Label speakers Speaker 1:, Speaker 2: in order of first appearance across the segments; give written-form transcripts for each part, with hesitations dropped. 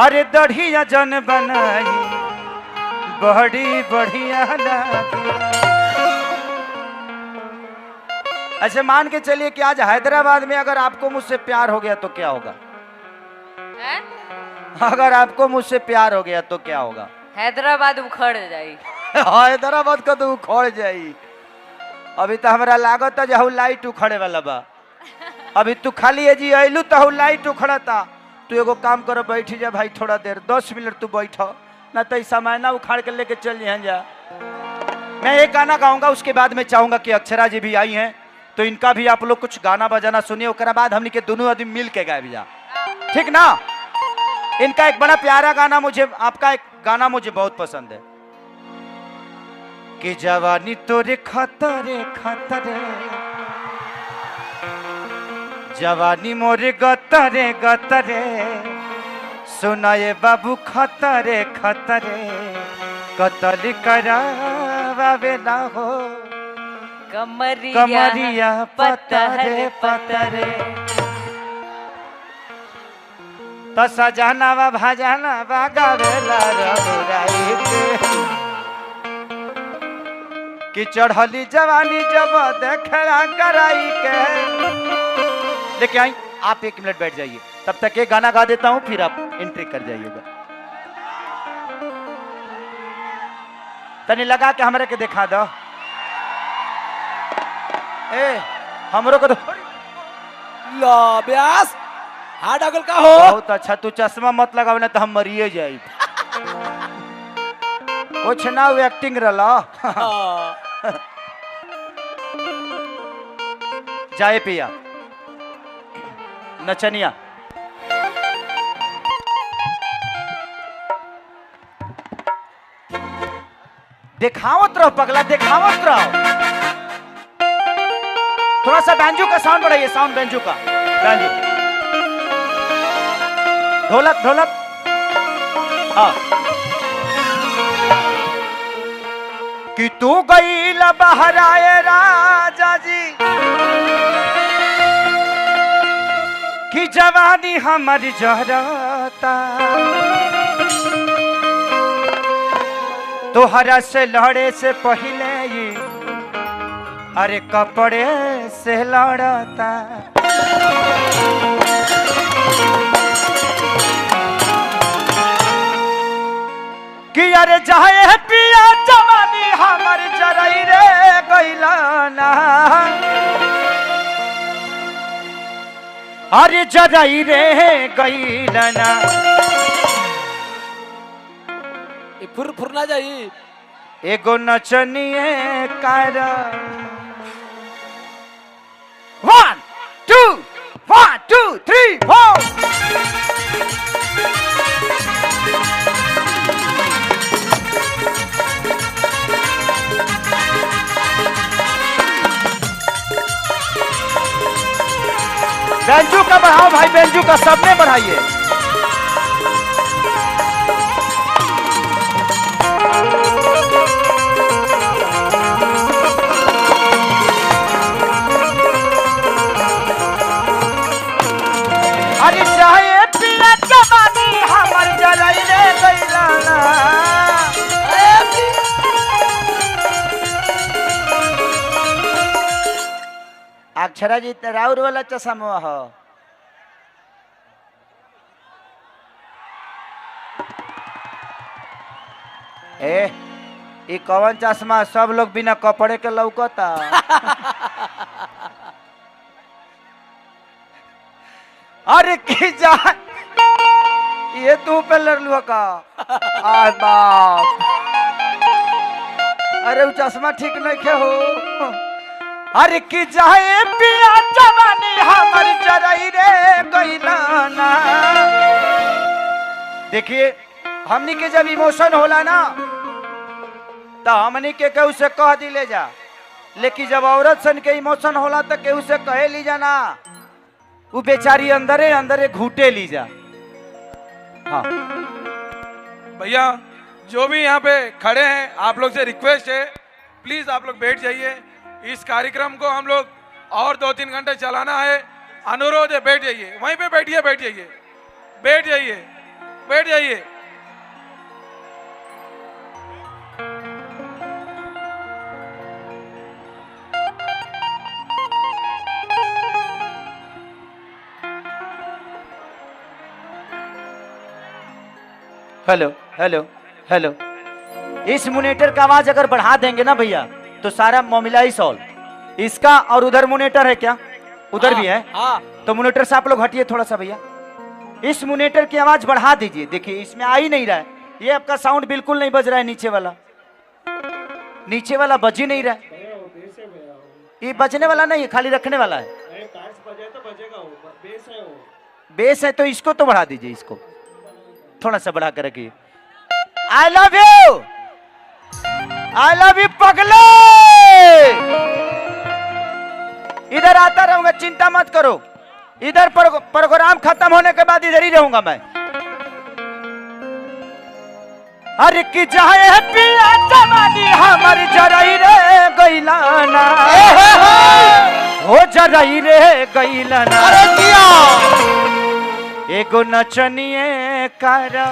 Speaker 1: अरे दढ़िया जन बनाई बड़ी बढ़िया लगी। ऐसे मान के चलिए कि आज हैदराबाद में अगर आपको मुझसे प्यार हो गया तो क्या होगा? अगर आपको मुझसे प्यार हो गया तो क्या होगा?
Speaker 2: हैदराबाद उखड़ जाई।
Speaker 1: हैदराबाद का तो उखड़ जाई। अभी तो हमारा लागत है जहू लाइट उखड़े वाला बा। अभी तू खाली है जी अइलू तो लाइट उखड़ता। तू एगो काम करो, बैठी जा भाई थोड़ा देर, 10 मिनट तू बैठ ना तो समय ना उखाड़ के लेके चल यहाँ जा। मैं एक गाना गाऊंगा, उसके बाद में चाहूंगा कि अक्षरा जी भी आई हैं तो इनका भी आप लोग कुछ गाना बजाना सुनिए। उसके बाद हमने के दोनों आदमी मिल के गाए जा, ठीक ना? इनका एक बड़ा प्यारा गाना मुझे, आपका एक गाना मुझे बहुत पसंद है कि जवानी तोरे खतरे खतरे, जवानी मोरे गतरे गतरे, सुनाए बाबू खतरे खतरे, कतल करावे ना हो कमरिया पतरे पतरे। तो सजाना भाजाना गावेला रघुराई कि चढ़ली जवानी जब देखला कराई के। लेके आई आप 1 मिनट बैठ जाइए, तब तक ये गाना गा देता हूं, फिर आप एंट्री कर जाइएगा। तनी लगा के हमरे के दिखा दो। ए हमरो को तो
Speaker 3: ला ब्यास हार्ड अगल का हो।
Speaker 1: बहुत अच्छा, तू चश्मा मत लगाओ ना तो हम मरिए जाए। कुछ ना वो एक्टिंग रला। जाए पिया नचनिया। दिखावत रहो पगला, दिखावत रहो। थोड़ा सा बैंजो का साउंड बढ़ाइए, साउंड बैंजो का, बैंजो, ढोलक ढोलक। हाँ कि तू गई बहराए राजा जी कि जवानी हमारी जहराता, तोहरा से लड़े से पहले ही अरे कपड़े से लड़ता। कि अरे जाए पिया जवानी हमारी जरई रे गइलाना, अरे जरई रे गइलाना।
Speaker 3: फुर फुर ना जाई
Speaker 1: एगो नचनिए कर 1 2 1 2 3 4। बेंजू का बढ़ाओ भाई, बेंजू का सबने बढ़ाइए। अरे चाहे पिया जवानी हमर जरई रे गइलाना। अक्षरा जी राउर वाला चश्मा हो। ए कौन चश्मा? सब लोग बिना कपड़े के लौकता। अरे की जा ये तू पे लड़लुआ का। आ बाप, अरे वो चश्मा ठीक नहीं के हो। अरे की जाए पिया जवानी हमारी जरई रे गइलाना। देखिए हमनी के जब इमोशन होला ना तो हमनी के केहू से कह दिले जा, लेकिन जब औरत सन के इमोशन होला तो केहू से कहे ली जाना, वो बेचारी अंदरे अंदरे घूटे ली जा। हाँ
Speaker 4: भैया जो भी यहाँ पे खड़े हैं, आप लोग से रिक्वेस्ट है प्लीज आप लोग बैठ जाइए। इस कार्यक्रम को हम लोग और 2-3 घंटे चलाना है। अनुरोध है बैठ जाइए, वहीं पे बैठिए, बैठ जाइए, बैठ जाइए, बैठ जाइए।
Speaker 1: Hello hello hello. इस मोनीटर का आवाज अगर बढ़ा देंगे ना भैया तो सारा मामला ही सॉल्व। इसका और उधर मोनीटर है क्या? उधर भी है।
Speaker 3: हाँ
Speaker 1: तो मोनीटर से आप लोग हटिए थोड़ा सा भैया। इस मोनीटर की आवाज बढ़ा दीजिए। देखिए इसमें आ ही नहीं रहा है। ये आपका साउंड बिल्कुल नहीं बज रहा है। नीचे वाला बज ही नहीं रहा है। ये बजने वाला नहीं है, खाली रखने वाला है। बेस है तो इसको तो बढ़ा दीजिए। इसको थोड़ा सा बढ़ा कर रखिए। आई लव यू पगले। इधर आता रहूंगा, चिंता मत करो। इधर प्रोग्राम खत्म होने के बाद इधर ही रहूंगा मैं। अरे की जाए पिया जवानी हमर जरई रे गइलाना। हो जरई रे गइलाना।
Speaker 3: अरे किया
Speaker 1: एगो नचनिए कारा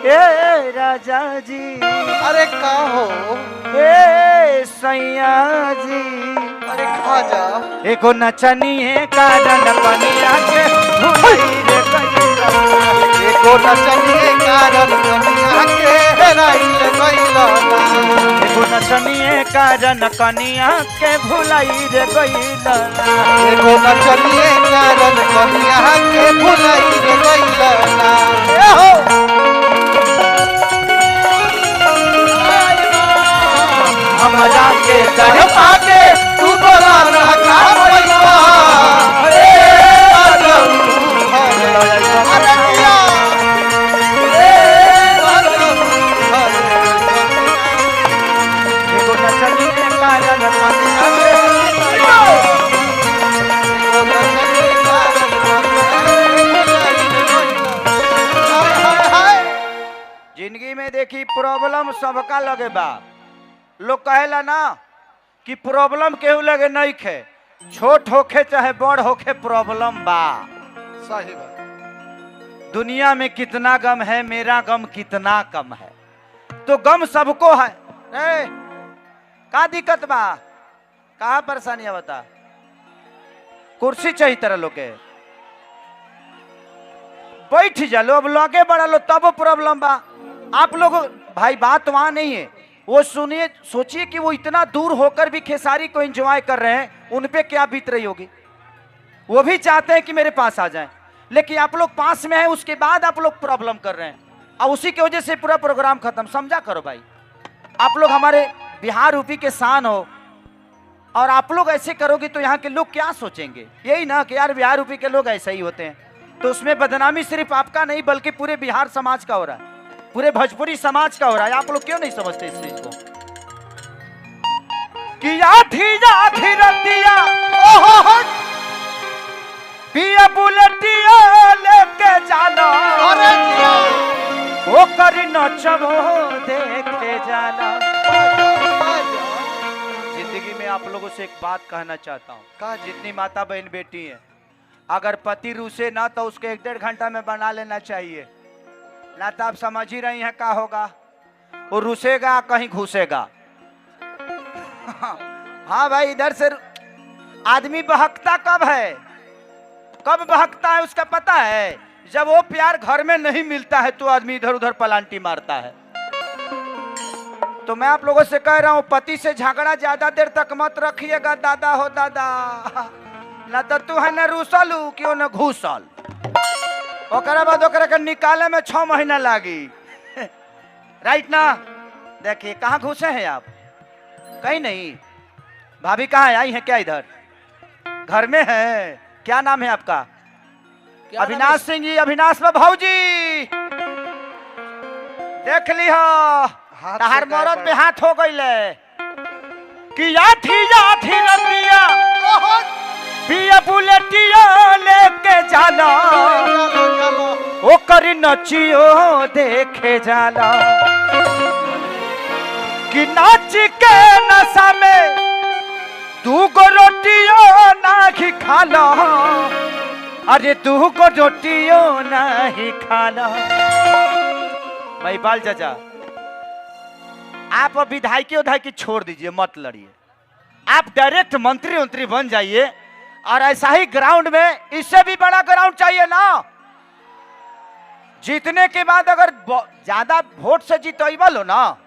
Speaker 1: ए राजा जी।
Speaker 3: अरे का हो
Speaker 1: ए सैया जी।
Speaker 3: अरे खा जा
Speaker 1: एगो नचनिए कारा नपनिया के भुलई रे गइलाना।
Speaker 3: एको नचनिए कारण कनिया के हेराइल गइलाना।
Speaker 1: एगो नचनिए कारा नपनिया के भुलई रे गइलाना।
Speaker 3: एको नचनिए कारण कनिया के भुलाइल गइलाना। ए हो
Speaker 1: हमरा के दर
Speaker 3: पाके तू बोला ना का पैसा। अरे अरे किया
Speaker 1: एगो नचनिए कारा नपनिया के जिंदगी में देखी प्रॉब्लम सबका लगे बा। लोग कहेला ना कि प्रॉब्लम केहू लगे नहीं खे। छोट होखे चाहे बड़ होखे प्रॉब्लम बा।
Speaker 3: सही बात।
Speaker 1: दुनिया में कितना गम है, मेरा गम कितना कम है। तो गम सबको है। का दिक्कत बा? कहा परेशानी बता? कुर्सी चाहिए तरह लोग के बैठ जा लो। अब लगे बढ़ा लो तब प्रॉब्लम बा। आप लोग भाई बात वहां नहीं है। वो सुनिए, सोचिए कि वो इतना दूर होकर भी खेसारी को एंजॉय कर रहे हैं। उन पे क्या बीत रही होगी। वो भी चाहते हैं कि मेरे पास आ जाएं, लेकिन आप लोग पास में हैं, उसके बाद आप लोग प्रॉब्लम कर रहे हैं और उसी की वजह से पूरा प्रोग्राम खत्म। समझा करो भाई। आप लोग हमारे बिहार यूपी के शान हो और आप लोग ऐसे करोगे तो यहाँ के लोग क्या सोचेंगे? यही ना कि यार बिहार यूपी के लोग ऐसे ही होते हैं। तो उसमें बदनामी सिर्फ आपका नहीं बल्कि पूरे बिहार समाज का हो रहा है, पूरे भोजपुरी समाज का हो रहा है। आप लोग क्यों नहीं समझते इस चीज को? कि आधी रतिया पिया बुलेटिया लेके जाना।
Speaker 3: अरे किया
Speaker 1: वो करी नचबो देखे जाना। जिंदगी में आप लोगों से एक बात कहना चाहता हूँ।
Speaker 3: का
Speaker 1: जितनी माता बहन बेटी है, अगर पति रूसे ना तो उसके 1-1.5 घंटा में बना लेना चाहिए। ना तो आप समझ ही रही हैं क्या होगा। वो रूसेगा कहीं घुसेगा। हाँ भाई, इधर से आदमी बहकता कब है? कब बहकता है उसका पता है? जब वो प्यार घर में नहीं मिलता है तो आदमी इधर उधर पलांटी मारता है। तो मैं आप लोगों से कह रहा हूं, पति से झगड़ा ज्यादा देर तक मत रखिएगा दादा हो दादा। ना तो तू है न रूसल क्यों न घूसल। ओकरा बाद ओकरा के निकाले में 6 महीना लागी। राइट ना? देखिए कहाँ घुसे हैं आप? कहीं नहीं। भाभी कहाँ आई है क्या? इधर घर में है। क्या नाम है आपका? अविनाश सिंह जी। अविनाश में भाऊजी देख ली हो तहार मरद में हाथ हो गई कि याथी रतिया पिया बुलेटिया लेके जाना। ओ करी नचियो देखे जाना कि नाच के नशा में 2 गो रोटियों ना खा लो। अरे तू को रोटियों नहीं खाना। महिपाल चाचा, आप अब विधायकी छोड़ दीजिए, मत लड़िए, आप डायरेक्ट मंत्री बन जाइए। और ऐसा ही ग्राउंड में, इससे भी बड़ा ग्राउंड चाहिए ना। जीतने के बाद अगर ज्यादा वोट से जीतवा लो ना,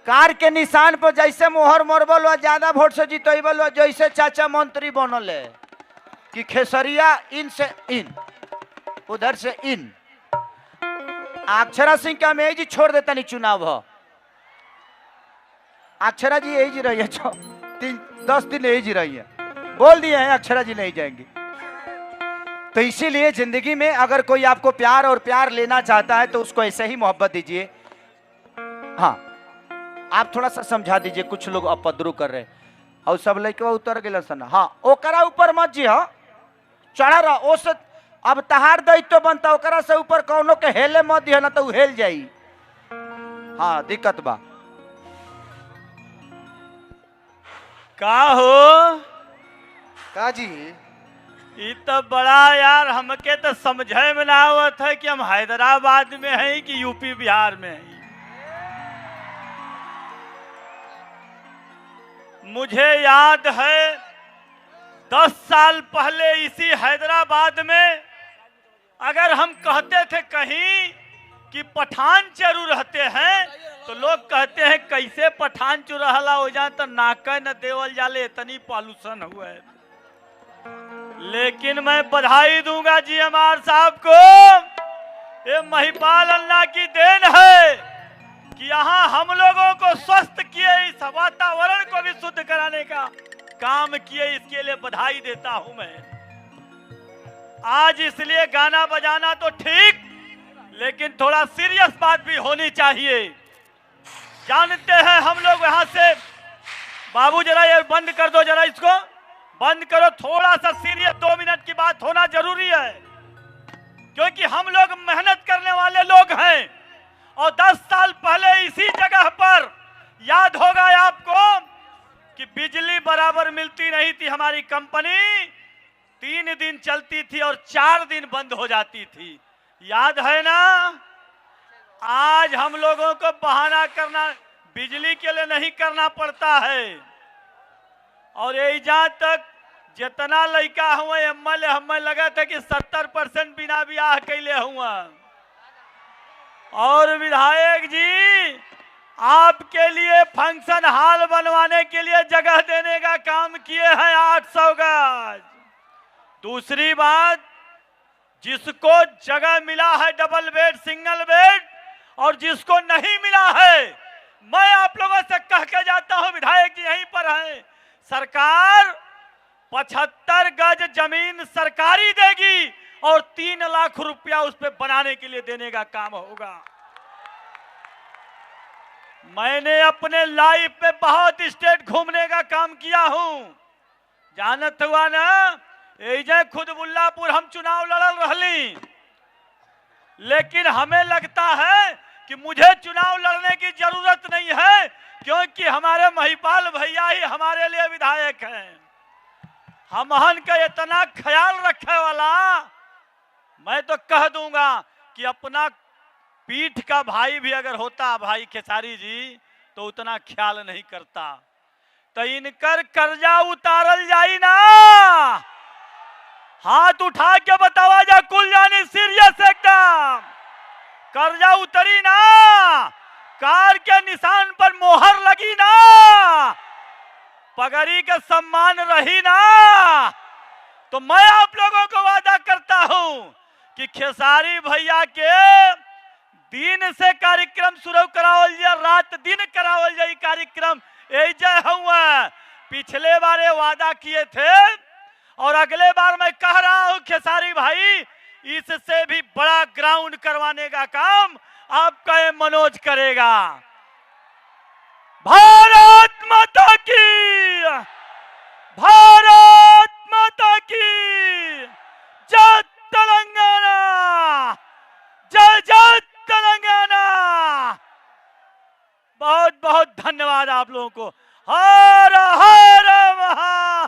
Speaker 1: कार के निशान पर जैसे मोहर मरबल, ज्यादा वोट से जीतवा, जैसे चाचा मंत्री बनल है कि खेसरिया इन से इन, उधर से इन। अक्षरा सिंह का मैं जी छोड़ देता नहीं चुनाव हो। अक्षरा जी यही जी रही है, 10 दिन यही जी रही है, बोल दिए हैं अक्षरा जी नहीं जाएंगी। तो इसीलिए जिंदगी में अगर कोई आपको प्यार लेना चाहता है तो उसको ऐसे ही मोहब्बत दीजिए। हाँ, आप थोड़ा सा समझा दीजिए, कुछ लोग अपद्रव कर रहे और सब लड़के उतर गए सन। हाँ, ओकरा ऊपर मत जी, हाँ चढ़ा रहा ओ से, अब तहार दायित्व बनता, ओकरा से ऊपर कौनो के हेले मत दिया ना तो हेल जाई। हाँ, दिक्कत बा
Speaker 3: का हो
Speaker 5: का जी।
Speaker 3: ई तो बड़ा यार हमके तो समझे में ना आवत है कि हम हैदराबाद में हैं कि यूपी बिहार में हैं। मुझे याद है 10 साल पहले इसी हैदराबाद में अगर हम कहते थे कहीं कि पठान चरू रहते हैं तो लोग कहते हैं कैसे पठान चू रहला हो जाए तो नाका न देवल जाले, इतनी पॉल्यूशन हुआ है। लेकिन मैं बधाई दूंगा GMR साहब को, ये महिपाल अन्ना की देन है कि यहाँ हम लोगों को स्वस्थ किए, इस वातावरण को भी शुद्ध कराने का काम किए, इसके लिए बधाई देता हूं मैं। आज इसलिए गाना बजाना तो ठीक, लेकिन थोड़ा सीरियस बात भी होनी चाहिए। जानते हैं हम लोग यहाँ से, बाबू जरा ये बंद कर दो, जरा इसको बंद करो, थोड़ा सा सीरियस 2 मिनट की बात होना जरूरी है, क्योंकि हम लोग मेहनत करने वाले लोग हैं। और 10 साल पहले इसी जगह पर याद होगा आपको कि बिजली बराबर मिलती नहीं थी। हमारी कंपनी 3 दिन चलती थी और 4 दिन बंद हो जाती थी, याद है ना। आज हम लोगों को बहाना करना बिजली के लिए नहीं करना पड़ता है। और यही जहां तक जितना लड़का हुआ MLA हमें लगा था कि 70% बिना ब्याह कैले हुआ। और विधायक जी, आपके लिए फंक्शन हॉल बनवाने के लिए जगह देने का काम किए हैं 800 गज। दूसरी बात, जिसको जगह मिला है डबल बेड, सिंगल बेड, और जिसको नहीं मिला है, मैं आप लोगों से कह के जाता हूं, विधायक जी यहीं पर हैं, सरकार 75 गज जमीन सरकारी देगी और 3 लाख रुपया उस पे बनाने के लिए देने का काम होगा। मैंने अपने लाइफ में बहुत स्टेट घूमने का काम किया हूं, जानत हुआ ना। एजे खुद बुल्लापुर हम चुनाव लड़ल रहली, लेकिन हमें लगता है कि मुझे चुनाव लड़ने की जरूरत नहीं है, क्योंकि हमारे महिपाल भैया ही हमारे लिए विधायक हैं। हमहन का इतना ख्याल रखने वाला, मैं तो कह दूंगा कि अपना पीठ का भाई भी अगर होता भाई खेसारी जी, तो उतना ख्याल नहीं करता। तो इनकर कर्जा उतारल जाई ना, हाथ उठा के बतावा जा, कुल जानी सीरियस एकदम कर्जा उतरी ना, कार के निशान पर मोहर लगी ना, पगड़ी का सम्मान रही ना, तो मैं आप लोगों को वादा करता हूं कि खेसारी भैया के दिन से कार्यक्रम शुरू करावल जाए, रात दिन करावल जाए कार्यक्रम। जय हुआ पिछले बार वादा किए थे और अगले बार मैं कह रहा हूं खेसारी भाई, इससे भी बड़ा ग्राउंड करवाने का काम आपका ये मनोज करेगा। भारत माता की, भारत माता की जय तेलंगाना, जय जय तेलंगाना। बहुत बहुत धन्यवाद आप लोगों को। हर हर महा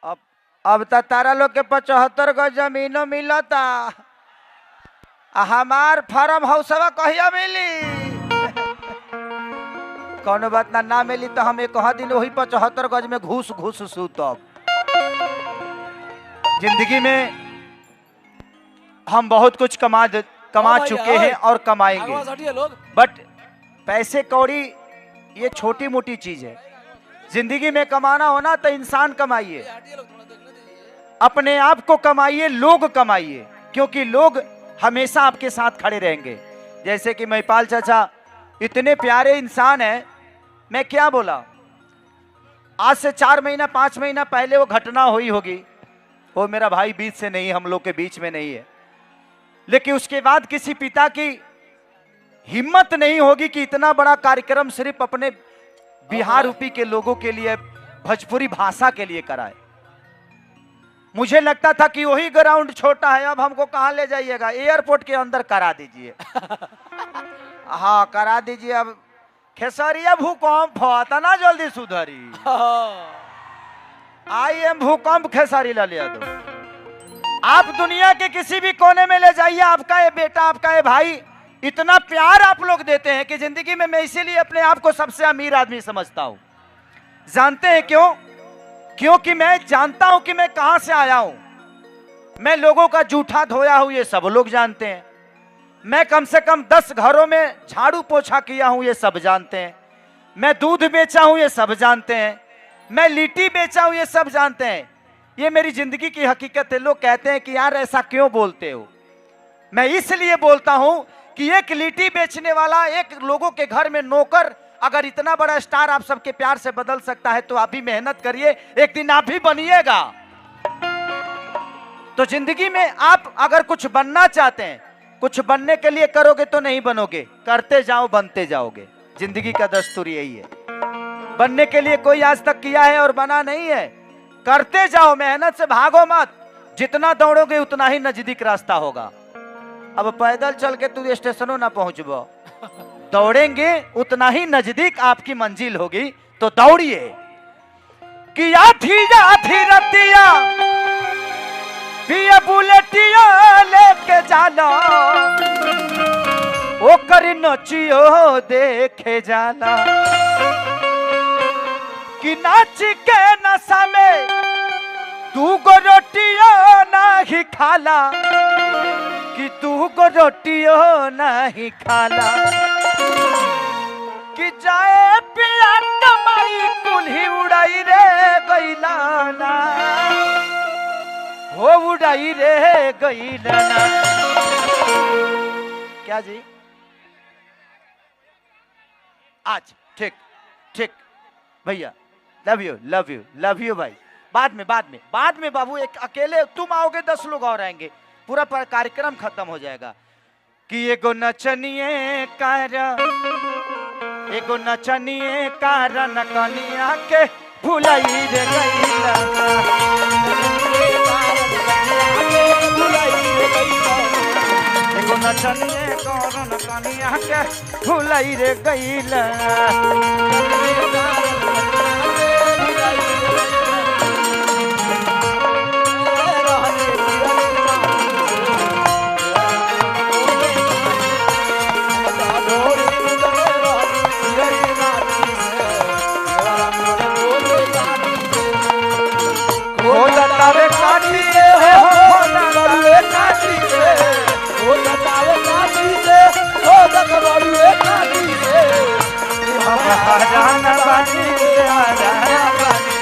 Speaker 1: अब तो तारा लोग के 75 गज जमीनों मिलता, हमार फार्म हाउसवा कहिया मिली? कौनो बात ना मिली तो हम एक दिन वही 75 गज में घूस घूस सूतब। जिंदगी में हम बहुत कुछ कमा चुके हैं और कमाएंगे, बट पैसे कौड़ी ये छोटी मोटी चीज है। जिंदगी में कमाना होना तो इंसान कमाइए, अपने आप को कमाइए, लोग कमाइए, क्योंकि लोग हमेशा आपके साथ खड़े रहेंगे। जैसे कि महिपाल चाचा इतने प्यारे इंसान हैं, मैं क्या बोला, आज से 4 महीना 5 महीना पहले वो घटना हुई होगी, वो मेरा भाई बीच से नहीं, हम लोग के बीच में नहीं है, लेकिन उसके बाद किसी पिता की हिम्मत नहीं होगी कि इतना बड़ा कार्यक्रम सिर्फ अपने बिहार यूपी के लोगों के लिए, भोजपुरी भाषा के लिए कराए। मुझे लगता था कि वही ग्राउंड छोटा है, अब हमको कहां ले जाइएगा, एयरपोर्ट के अंदर करा दीजिए। हाँ करा दीजिए। अब खेसरिया भूकंप होता ना, जल्दी सुधरी। आई एम भूकंप खेसारी ला लिया दो। आप दुनिया के किसी भी कोने में ले जाइए, आपका ये बेटा, आपका ये भाई, इतना प्यार आप लोग देते हैं कि जिंदगी में मैं इसीलिए अपने आप को सबसे अमीर आदमी समझता हूं। जानते हैं क्यों? क्योंकि मैं जानता हूं कि मैं कहां से आया हूं। मैं लोगों का जूठा धोया हूं, ये सब लोग जानते हैं। मैं कम से कम 10 घरों में झाड़ू पोछा किया हूं, ये सब जानते हैं। मैं दूध बेचा हूं, ये सब जानते हैं। मैं लिट्टी बेचा हूं, ये सब जानते हैं। ये मेरी जिंदगी की हकीकत है। लोग कहते हैं कि यार ऐसा क्यों बोलते हो? मैं इसलिए बोलता हूं कि एक लिट्टी बेचने वाला, एक लोगों के घर में नौकर, अगर इतना बड़ा स्टार आप सबके प्यार से बदल सकता है, तो आप भी मेहनत करिए, एक दिन आप भी बनिएगा। तो जिंदगी में आप अगर कुछ बनना चाहते हैं, कुछ बनने के लिए करोगे तो नहीं बनोगे, करते जाओ बनते जाओगे। जिंदगी का दस्तूर यही है। बनने के लिए कोई आज तक किया है और बना नहीं है। करते जाओ, मेहनत से भागो मत। जितना दौड़ोगे उतना ही नजदीक रास्ता होगा। अब पैदल चल के तू स्टेशनों ना पहुंचबो, दौड़ेंगे उतना ही नजदीक आपकी मंजिल होगी। तो दौड़िए। कि आधी रतिया पिया बुलेटिया लेके जाला, ओकर नचियो देखे जाला। कि नाच के नशा में 2 गो रोटियो नहीं खाला, कि 2 गो रोटियो नहीं खाला। कि जाए पिया कमाई कुल्ही उड़ाई रे गईलाना, हो उड़ाई रे गईलाना। क्या जी? आज ठीक ठीक भैया, love you love you love you भाई। बाद में बाबू, एक अकेले तुम आओगे 10 लोग और आएंगे, पूरा कार्यक्रम खत्म हो जाएगा। कि एगो नचनिए कारण कनिया के भुलाई रे गईला। एगो नचनिए कारण कनिया के भुलाई रे गईला। बतावे काटी से हो, बतावे काटी से हो, बतावे काटी से हो, बतावे काटी से हम हराना बानी से हराना बानी।